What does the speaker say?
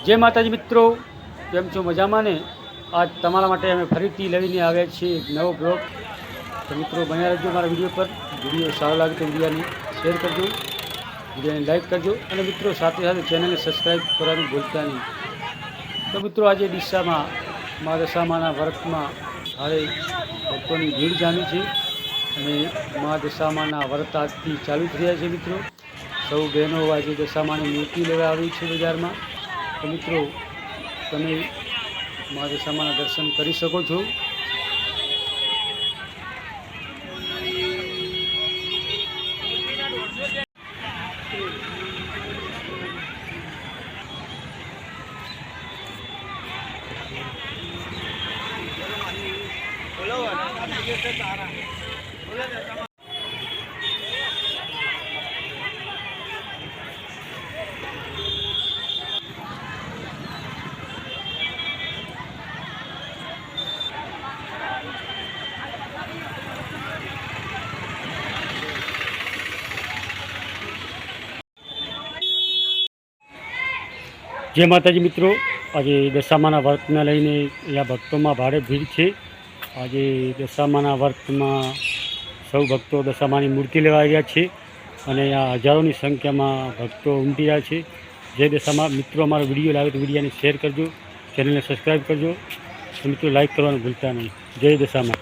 જય માતાજી મિત્રો, કેમ છો? મજામાં ને? આજ તમારા માટે અમે ફરીથી લઈને આવ્યા છીએ એક નવો બ્લોગ. તો મિત્રો બન્યા રહેજો મારા વિડીયો પર. વિડીયો સારો લાગે તો વિડીયોને શેર કરજો, વિડીયોને લાઈક કરજો અને મિત્રો સાથે સાથે ચેનલને સબસ્ક્રાઈબ કરવાનું ભૂલતા નહીં. તો મિત્રો આજે ડીસામાં મા દશામાના વ્રતમાં હવે ભક્તોની ભીડ જામી છે અને મા દશામાના વ્રત આજથી ચાલુ થઈ રહ્યા છે. મિત્રો સૌ બહેનો આજે દશામાની મૂર્તિ લેવા આવી છે બજારમાં. તો મિત્રો તમે મા દશામાના દર્શન કરી શકો છો. જય માતાજી મિત્રો, આજે દશામાના વ્રતને લઈને અહીંયા ભક્તોમાં ભારે ભીડ છે. આજે દશામાના વ્રતમાં સૌ ભક્તો દશામાની મૂર્તિ લેવા આવ્યા છે અને અહીંયા હજારોની સંખ્યામાં ભક્તો ઉમટી રહ્યા છે. જય દશામાં. મિત્રો અમારો વિડીયો લાગે તો વિડીયોને શેર કરજો, ચેનલને સબસ્ક્રાઈબ કરજો, મિત્રો લાઈક કરવાનું ભૂલતા નહીં. જય દશામાં.